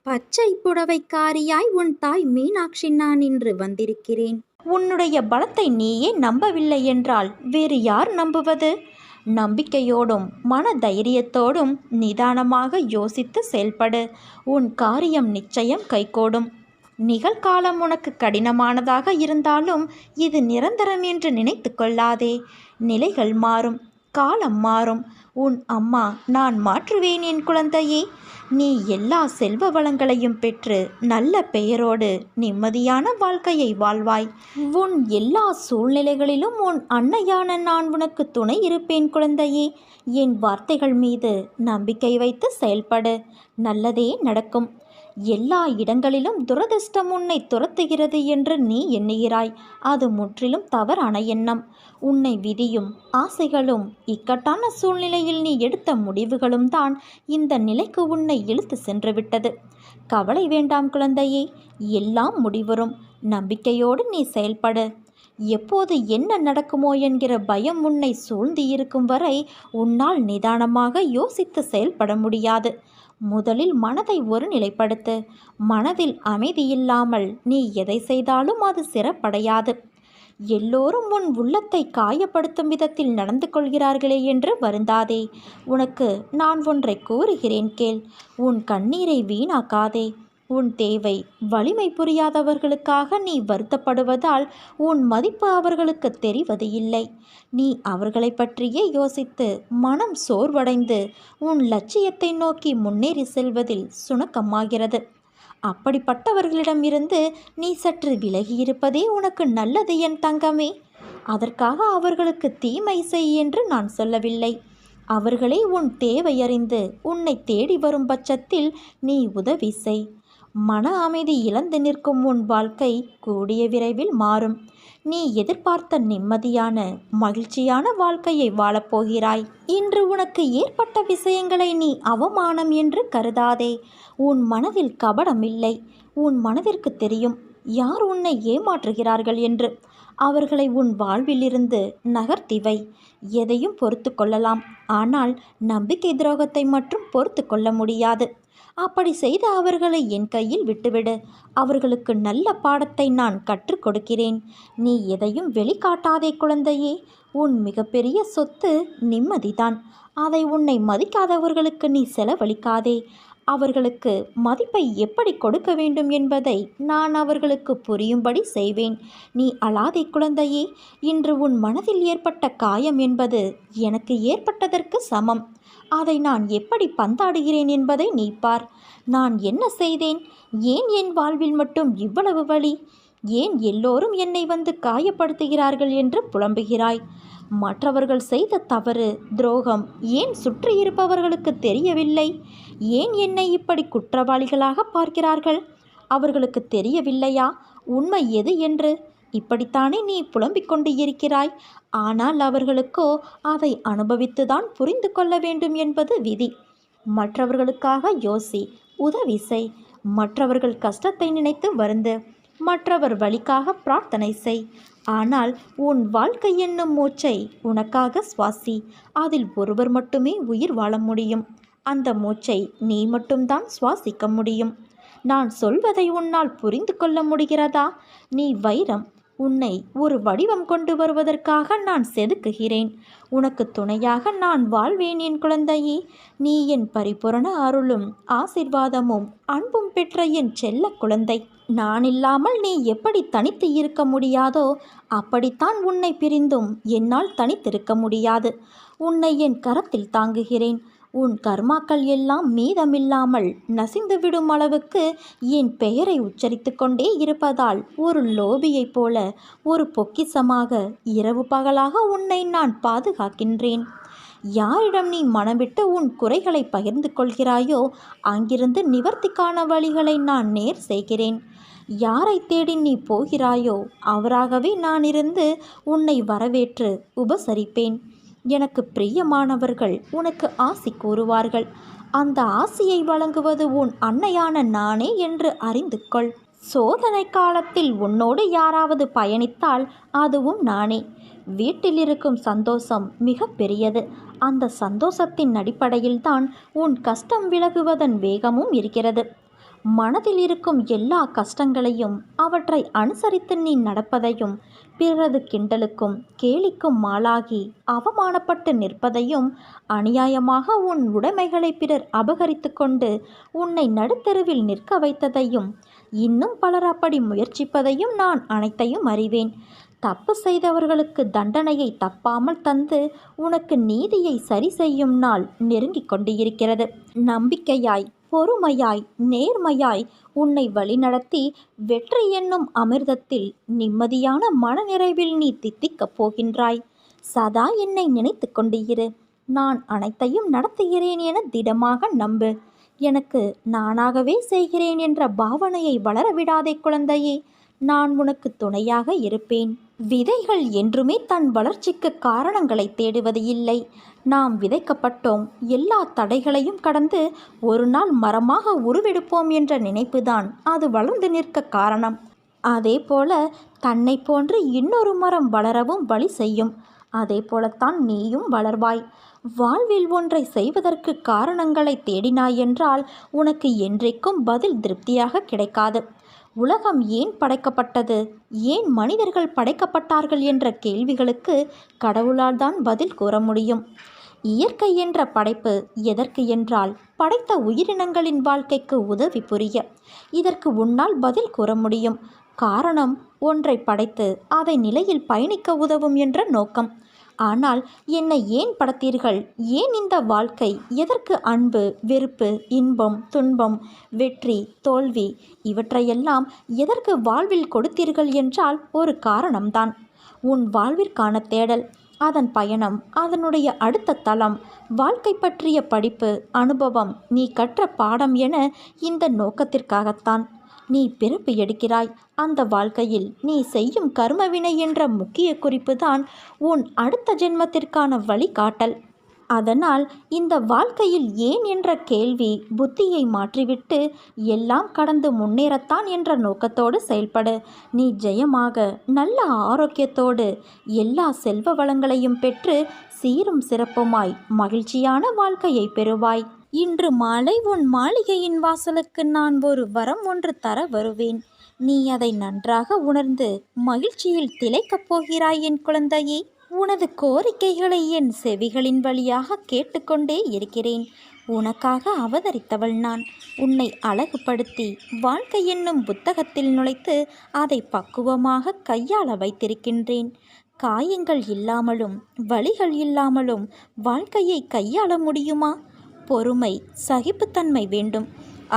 பச்சை புடவைக்காரியாய் உன் தாய் மீனாட்சி நான் இன்று வந்திருக்கிறேன். உன்னுடைய பலத்தை நீயே நம்பவில்லை என்றால் வேறு யார் நம்புவது? நம்பிக்கையோடும் மன தைரியத்தோடும் நிதானமாக யோசித்து செயல்படு. உன் காரியம் நிச்சயம் கைகூடும். நிகழ்காலம் உனக்கு கடினமானதாக இருந்தாலும் இது நிரந்தரம் என்று நினைத்து கொள்ளாதே. நிலைகள் மாறும், காலம் மாறும். உன் அம்மா நான் மாற்றுவேன் என் குழந்தையே. நீ எல்லா செல்வ வளங்களையும் பெற்று நல்ல பெயரோடு நிம்மதியான வாழ்க்கையை வாழ்வாய். உன் எல்லா சூழ்நிலைகளிலும் உன் அன்னையான நான் உனக்கு துணை இருப்பேன் குழந்தையே. என் வார்த்தைகள் மீது நம்பிக்கை வைத்து செயல்படு. நல்லதே நடக்கும். எல்லா இடங்களிலும் துரதிர்ஷ்டம் உன்னை துரத்துகிறது என்று நீ எண்ணுகிறாய். அது முற்றிலும் தவறான எண்ணம். உன்னை விதியும் ஆசைகளும் இக்கட்டான சூழ்நிலையில் நீ எடுத்த முடிவுகளும் தான் இந்த நிலைக்கு உன்னை இழுத்து சென்று விட்டது. கவலை வேண்டாம் குழந்தையே, எல்லாம் முடிவரும். நம்பிக்கையோடு நீ செயல்படு. எப்போது என்ன நடக்குமோ என்கிற பயம் உன்னை சூழ்ந்து இருக்கும் வரை உன்னால் நிதானமாக யோசித்து செயல்பட முடியாது. முதலில் மனதை ஒருநிலைப்படுத்து. மனதில் அமைதி இல்லாமல் நீ எதை செய்தாலும் அது சிறப்படையாது. எல்லோரும் உன் உள்ளத்தை காயப்படுத்தும் விதத்தில் நடந்து கொள்கிறார்களே என்று வருந்தாதே. உனக்கு நான் ஒன்றை கூறுகிறேன் கேள். உன் கண்ணீரை வீணாக்காதே. உன் தேவை வலிமை புரியாதவர்களுக்காக நீ வருத்தப்படுவதால் உன் மதிப்பு அவர்களுக்கு தெரிவது இல்லை. நீ அவர்களை பற்றியே யோசித்து மனம் சோர்வடைந்து உன் லட்சியத்தை நோக்கி முன்னேறி செல்வதில் சுணக்கமாகிறது. அப்படிப்பட்டவர்களிடமிருந்து நீ சற்று விலகியிருப்பதே உனக்கு நல்லது என் தங்கமே. அதற்காக அவர்களுக்கு தீமை செய் என்று நான் சொல்லவில்லை. அவர்களே உன் தேவையறிந்து உன்னை தேடி வரும் பட்சத்தில் நீ உதவி செய். மன அமைதி இழந்து நிற்கும் உன் வாழ்க்கை கூடிய விரைவில் மாறும். நீ எதிர்பார்த்த நிம்மதியான மகிழ்ச்சியான வாழ்க்கையை வாழப்போகிறாய். இன்று உனக்கு ஏற்பட்ட விஷயங்களை நீ அவமானம் என்று கருதாதே. உன் மனதில் கபடம் இல்லை. உன் மனதிற்கு தெரியும் யார் உன்னை ஏமாற்றுகிறார்கள் என்று. அவர்களை உன் வாழ்விலிருந்து நகர்த்தி வை. எதையும் பொறுத்து கொள்ளலாம், ஆனால் நம்பிக்கை துரோகத்தை மட்டும் பொறுத்து கொள்ள முடியாது. அப்படி செய்த அவர்களை என் கையில் விட்டுவிடு. அவர்களுக்கு நல்ல பாடத்தை நான் கற்றுக் கொடுக்கிறேன். நீ எதையும் வெளிக்காட்டாதே குழந்தையே. உன் மிகப்பெரிய சொத்து நிம்மதிதான். அதை உன்னை மதிக்காதவர்களுக்கு நீ செலவழிக்காதே. அவர்களுக்கு மதிப்பை எப்படி கொடுக்க வேண்டும் என்பதை நான் அவர்களுக்கு புரியும்படி செய்வேன். நீ அழாதே குழந்தையே. இன்று உன் மனதில் ஏற்பட்ட காயம் என்பது எனக்கு ஏற்பட்டதற்கு சமம். அதை நான் எப்படி பந்தாடுகிறேன் என்பதை நீ பார். நான் என்ன செய்தேன்? ஏன் என் வாழ்வில் மட்டும் இவ்வளவு வலி? ஏன் எல்லோரும் என்னை வந்து காயப்படுத்துகிறார்கள் என்று புலம்புகிறாய்? மற்றவர்கள் செய்த தவறு, துரோகம் ஏன் சுற்றி இருப்பவர்களுக்கு தெரியவில்லை? ஏன் என்னை இப்படி குற்றவாளிகளாக பார்க்கிறார்கள்? அவர்களுக்கு தெரியவில்லையா உண்மை எது என்று? இப்படித்தானே நீ புலம்பிக் கொண்டு இருக்கிறாய். ஆனால் அவர்களுக்கோ அதை அனுபவித்துதான் புரிந்து கொள்ள வேண்டும் என்பது விதி. மற்றவர்களுக்காக யோசி, உதவி செய். மற்றவர்கள் கஷ்டத்தை நினைத்து வருந்து. மற்றவர் வழிக்காக பிரார்த்தனை செய். ஆனால் உன் வாழ்க்கை என்னும் மூச்சை உனக்காக சுவாசி. அதில் ஒருவர் மட்டுமே உயிர் வாழ முடியும். அந்த மூச்சை நீ மட்டும்தான் சுவாசிக்க முடியும். நான் சொல்வதை உன்னால் புரிந்து கொள்ள முடிகிறதா? நீ வைரம். உன்னை ஒரு வடிவம் கொண்டு வருவதற்காக நான் செதுக்குகிறேன். உனக்கு துணையாக நான் வாழ்வேன் என் குழந்தையே. நீ என் பரிபூரண அருளும் ஆசிர்வாதமும் அன்பும் பெற்ற என் செல்ல குழந்தை. நான் இல்லாமல் நீ எப்படி தனித்து இருக்க முடியாதோ அப்படித்தான் உன்னை பிரிந்தும் என்னால் தனித்திருக்க முடியாது. உன்னை என் கரத்தில் தாங்குகிறேன். உன் கர்மாக்கள் எல்லாம் மீதமில்லாமல் நசிந்துவிடும் அளவுக்கு என் பெயரை உச்சரித்து கொண்டே இருப்பதால் ஒரு லோபியைப் போல ஒரு பொக்கிஷமாக இரவு பகலாக உன்னை நான் பாதுகாக்கின்றேன். யாரிடம் நீ மனமிட்டு உன் குறைகளை பகிர்ந்து கொள்கிறாயோ அங்கிருந்து நிவர்த்திக்கான வழிகளை நான் நேர் செய்கிறேன். யாரை தேடி நீ போகிறாயோ அவராகவே நான் இருந்து உன்னை வரவேற்று உபசரிப்பேன். எனக்கு பிரியமானவர்கள் உனக்கு ஆசி கூறுவார்கள். அந்த ஆசியை வழங்குவது உன் அன்னையான நானே என்று அறிந்து கொள். சோதனை காலத்தில் உன்னோடு யாராவது பயணித்தால் அதுவும் நானே. வீட்டில் இருக்கும் சந்தோஷம் மிக பெரியது. அந்த சந்தோஷத்தின் அடிப்படையில்தான் உன் கஷ்டம் விலகுவதன் வேகமும் இருக்கிறது. மனதில் இருக்கும் எல்லா கஷ்டங்களையும் அவற்றை அனுசரித்து நீ நடப்பதையும், பிறரது கிண்டலுக்கும் கேலிக்கும் ஆளாகி அவமானப்பட்டு நிற்பதையும், அநியாயமாக உன் உடைமைகளை பிறர் அபகரித்து கொண்டு உன்னை நடுத்தெருவில் நிற்க வைத்ததையும், இன்னும் பலர் அப்படி முயற்சிப்பதையும் நான் அனைத்தையும் அறிவேன். தப்பு செய்தவர்களுக்கு தண்டனையை தப்பாமல் தந்து உனக்கு நீதியை சரி செய்யும் நாள் நெருங்கிக் கொண்டு இருக்கிறது. நம்பிக்கையாய், பொறுமையாய், நேர்மையாய் உன்னை வழிநடத்தி வெற்றி என்னும் அமிர்தத்தில் நிம்மதியான மனநிறைவில் நீ தித்திக்கப் போகின்றாய். சதா என்னை நினைத்து கொண்டு இரு. நான் அனைத்தையும் நடத்துகிறேன் என திடமாக நம்பு. எனக்கு நானாகவே செய்கிறேன் என்ற பாவனையை வளரவிடாதே குழந்தையே. நான் உனக்கு துணையாக இருப்பேன். விதைகள் என்றுமே தன் வளர்ச்சிக்கு காரணங்களை தேடுவது இல்லை. நாம் விதைக்கப்பட்டோம், எல்லா தடைகளையும் கடந்து ஒரு நாள் மரமாக உருவெடுப்போம் என்ற நினைப்புதான் அது வளர்ந்து நிற்க காரணம். அதே போல தன்னை போன்று இன்னொரு மரம் வளரவும் வழி செய்யும். அதே போலத்தான் நீயும் வளர்வாய். வாழ்வில் ஒன்றை செய்வதற்கு காரணங்களை தேடினாய் என்றால் உனக்கு என்றைக்கும் பதில் திருப்தியாக கிடைக்காது. உலகம் ஏன் படைக்கப்பட்டது, ஏன் மனிதர்கள் படைக்கப்பட்டார்கள் என்ற கேள்விகளுக்கு கடவுளால் தான் பதில் கூற முடியும். இயற்கை என்ற படைப்பு எதற்கு என்றால் படைத்த உயிரினங்களின் வாழ்க்கைக்கு உதவி புரிய. இதற்கு உன்னால் பதில் கூற முடியும். காரணம், ஒன்றை படைத்து அதை நிலையில் பயணிக்க உதவும் என்ற நோக்கம். ஆனால் என்னை ஏன் படைத்தீர்கள், ஏன் இந்த வாழ்க்கை, எதற்கு அன்பு, வெறுப்பு, இன்பம், துன்பம், வெற்றி, தோல்வி இவற்றையெல்லாம் எதற்கு வாழ்வில் கொடுத்தீர்கள் என்றால் ஒரு காரணம்தான். உன் வாழ்விற்கான தேடல், அதன் பயணம், அதனுடைய அடுத்த தளம், வாழ்க்கை பற்றிய படிப்பு, அனுபவம், நீ கற்ற பாடம் என இந்த நோக்கத்திற்காகத்தான் நீ பிறப்பு எடுக்கிறாய். அந்த வாழ்க்கையில் நீ செய்யும் கர்மவினை என்ற முக்கிய குறிப்பு தான் உன் அடுத்த ஜென்மத்திற்கான வழிகாட்டல். அதனால் இந்த வாழ்க்கையில் ஏன் என்ற கேள்வி புத்தியை மாற்றிவிட்டு எல்லாம் கடந்து முன்னேறத்தான் என்ற நோக்கத்தோடு செயல்படு. நீ ஜெயமாக, நல்ல ஆரோக்கியத்தோடு, எல்லா செல்வ வளங்களையும் பெற்று சீரும் சிறப்புமாய் மகிழ்ச்சியான வாழ்க்கையை பெறுவாய். இன்று மாலை உன் மாளிகையின் வாசலுக்கு நான் ஒரு வரம் ஒன்று தர வருவேன். நீ அதை நன்றாக உணர்ந்து மகிழ்ச்சியில் திளைக்கப் போகிறாய் என் குழந்தையே. உனது கோரிக்கைகளை என் செவிகளின் வழியாக கேட்டுக்கொண்டே இருக்கிறேன். உனக்காக அவதரித்தவள் நான். உன்னை அழகுபடுத்தி வாழ்க்கை என்னும் புத்தகத்தில் நுழைத்து அதை பக்குவமாக கையாள வைத்திருக்கின்றேன். காயங்கள் இல்லாமலும் வலிகள் இல்லாமலும் வாழ்க்கையை கையாள முடியுமா? பொறுமை, சகிப்புத்தன்மை வேண்டும்.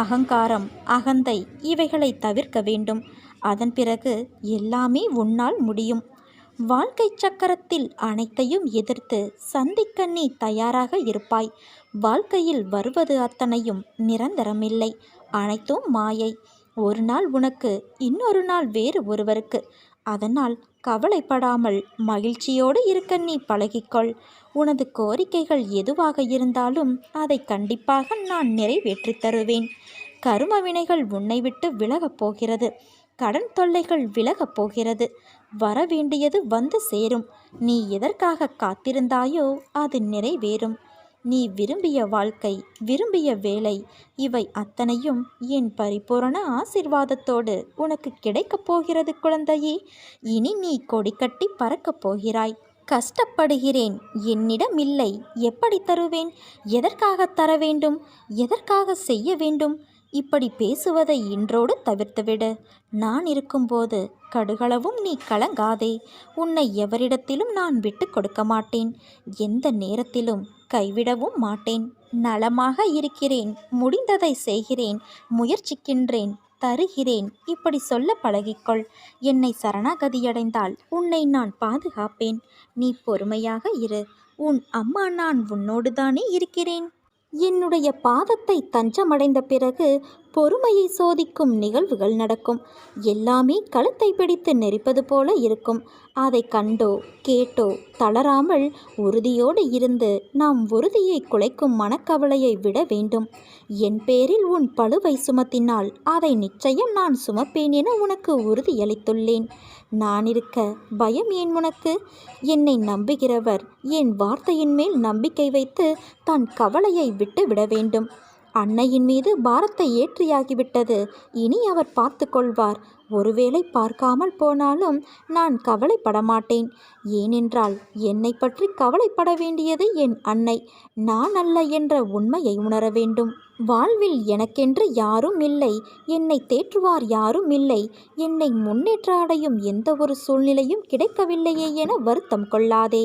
அகங்காரம், அகந்தை இவைகளை தவிர்க்க வேண்டும். அதன் பிறகு எல்லாமே உன்னால் முடியும். வாழ்க்கை சக்கரத்தில் அனைத்தையும் எதிர்த்து சந்திக்க நீ தயாராக இருப்பாய். வாழ்க்கையில் வருவது அத்தனையும் நிரந்தரமில்லை, அனைத்தும் மாயை. ஒரு நாள் உனக்கு, இன்னொரு நாள் வேறு ஒருவருக்கு. அதனால் கவலைப்படாமல் மகிழ்ச்சியோடு இருக்க நீ பழகிக்கொள். உனது கோரிக்கைகள் எதுவாக இருந்தாலும் அதை கண்டிப்பாக நான் நிறைவேற்றி தருவேன். கரும வினைகள் உன்னை விட்டு விலகப் போகிறது. கடன் தொல்லைகள் விலகப் போகிறது. வரவேண்டியது வந்து சேரும். நீ எதற்காக காத்திருந்தாயோ அது நிறைவேறும். நீ விரும்பிய வாழ்க்கை, விரும்பிய வேலை இவை அத்தனையும் என் பரிபூரண ஆசிர்வாதத்தோடு உனக்கு கிடைக்கப் போகிறது குழந்தையே. இனி நீ கொடி கட்டி பறக்கப் போகிறாய். கஷ்டப்படுகிறேன், என்னிடம் இல்லை, எப்படி தருவேன், எதற்காக தர வேண்டும், எதற்காக செய்ய வேண்டும், இப்படி பேசுவதை இன்றோடு தவிர்த்துவிடு. நான் இருக்கும்போது கடுகளவும் நீ கலங்காதே. உன்னை எவரிடத்திலும் நான் விட்டு கொடுக்க மாட்டேன். எந்த நேரத்திலும் கைவிடவும் மாட்டேன். நலமாக இருக்கிறேன், முடிந்ததை செய்கிறேன், முயற்சிக்கின்றேன், தருகிறேன் இப்படி சொல்ல பழகிக்கொள். என்னை சரணாகதியடைந்தால் உன்னை நான் பாதுகாப்பேன். நீ பொறுமையாக இரு. உன் அம்மா நான் உன்னோடு தானே இருக்கிறேன். என்னுடைய பாதத்தை தஞ்சமடைந்த பிறகு பொறுமையை சோதிக்கும் நிகழ்வுகள் நடக்கும். எல்லாமே கழுத்தை பிடித்து நெரிப்பது போல இருக்கும். அதை கண்டோ கேட்டோ தளராமல் உறுதியோடு இருந்து நாம் உறுதியை குலைக்கும் மனக்கவலையை விட வேண்டும். என் பேரில் உன் பளுவை சுமத்தினால் அதை நிச்சயம் நான் சுமப்பேன் என உனக்கு உறுதியளித்துள்ளேன். நான் இருக்க பயம் ஏன் உனக்கு? என்னை நம்புகிறவர் என் வார்த்தையின் மேல் நம்பிக்கை வைத்து தன் கவலையை விட்டு விட வேண்டும். அன்னையின் மீது பாரத்தை ஏற்றியாகிவிட்டது. இனி அவர் பார்த்து கொள்வார். ஒருவேளை பார்க்காமல் போனாலும் நான் கவலைப்பட மாட்டேன். ஏனென்றால் என்னை பற்றி கவலைப்பட வேண்டியது என் அன்னை, நான் அல்ல என்ற உண்மையை உணர வேண்டும். வாழ்வில் எனக்கென்று யாரும் இல்லை, என்னை தேற்றுவார் யாரும் இல்லை, என்னை முன்னேற்ற அடையும் எந்த ஒரு சூழ்நிலையும் கிடைக்கவில்லையே என வருத்தம் கொள்ளாதே.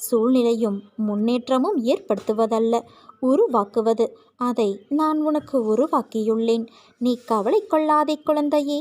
சூழ்நிலையும் முன்னேற்றமும் ஏற்படுத்துவதல்ல, உருவாக்குவது. அதை நான் உனக்கு உருவாக்கியுள்ளேன். நீ கவலை கொள்ளாதே குழந்தையே.